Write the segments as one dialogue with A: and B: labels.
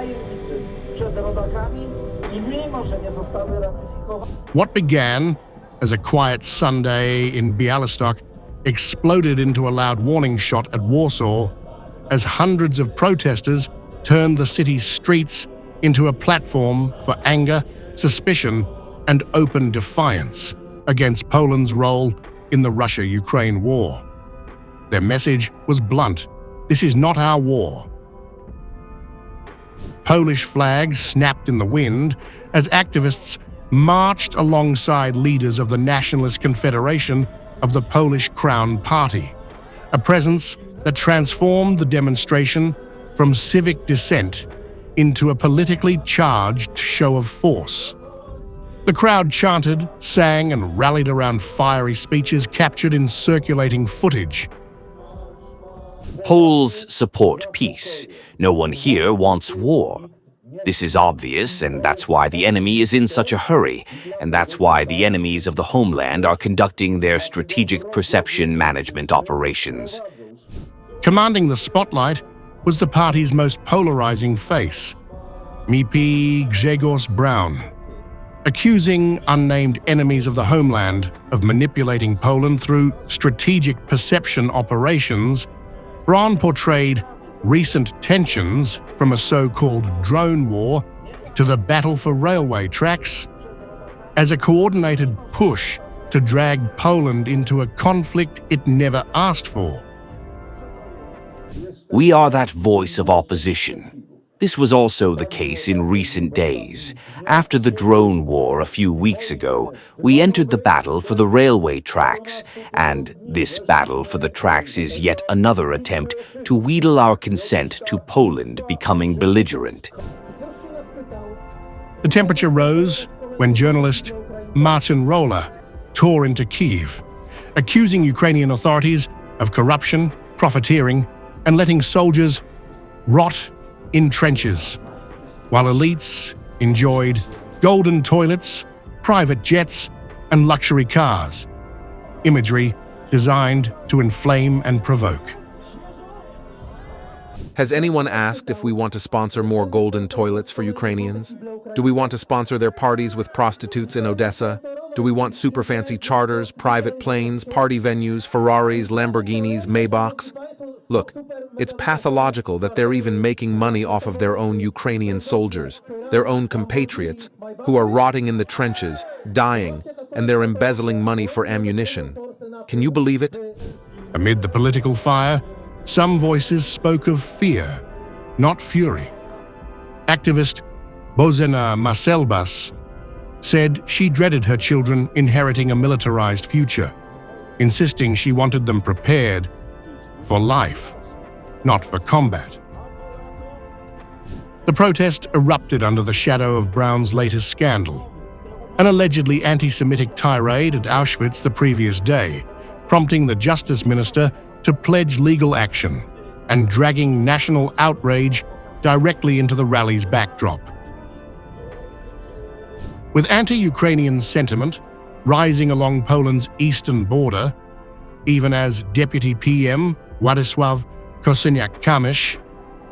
A: tajemnicy przed rodakami i mimo, że nie zostały ratyfikowane.
B: What began as a quiet Sunday in Bialystok exploded into a loud warning shot at Warsaw as hundreds of protesters turned the city's streets into a platform for anger, suspicion, and open defiance against Poland's role in the Russia-Ukraine war. Their message was blunt: this is not our war. Polish flags snapped in the wind as activists marched alongside leaders of the Nationalist Confederation of the Polish Crown Party, a presence that transformed the demonstration from civic dissent into a politically charged show of force. The crowd chanted, sang, and rallied around fiery speeches captured in circulating footage.
C: Poles support peace. No one here wants war. This is obvious, and that's why the enemy is in such a hurry, and that's why the enemies of the homeland are conducting their strategic perception management operations.
B: Commanding the spotlight was the party's most polarizing face, MP Grzegorz Braun. Accusing unnamed enemies of the homeland of manipulating Poland through strategic perception operations, Braun portrayed recent tensions from a so-called drone war to the battle for railway tracks as a coordinated push to drag Poland into a conflict it never asked for.
C: We are that voice of opposition. This was also the case in recent days. After the drone war a few weeks ago, we entered the battle for the railway tracks, and this battle for the tracks is yet another attempt to wheedle our consent to Poland becoming belligerent.
B: The temperature rose when journalist Marcin Rola tore into Kyiv, accusing Ukrainian authorities of corruption, profiteering, and letting soldiers rot in trenches, while elites enjoyed golden toilets, private jets, and luxury cars. Imagery designed to inflame and provoke.
D: Has anyone asked if we want to sponsor more golden toilets for Ukrainians? Do we want to sponsor their parties with prostitutes in Odessa? Do we want super fancy charters, private planes, party venues, Ferraris, Lamborghinis, Maybachs? Look, it's pathological that they're even making money off of their own Ukrainian soldiers, their own compatriots, who are rotting in the trenches, dying, and they're embezzling money for ammunition. Can you believe it?
B: Amid the political fire, some voices spoke of fear, not fury. Activist Bozena Marcelbas said she dreaded her children inheriting a militarized future, insisting she wanted them prepared for life, not for combat. The protest erupted under the shadow of Braun's latest scandal, an allegedly anti-Semitic tirade at Auschwitz the previous day, prompting the Justice Minister to pledge legal action and dragging national outrage directly into the rally's backdrop. With anti-Ukrainian sentiment rising along Poland's eastern border, even as Deputy PM Władysław Kosiniak-Kamysz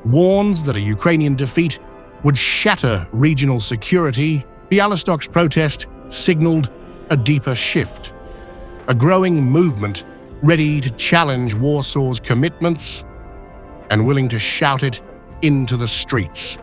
B: warns that a Ukrainian defeat would shatter regional security, Bialystok's protest signaled a deeper shift, a growing movement ready to challenge Warsaw's commitments and willing to shout it into the streets.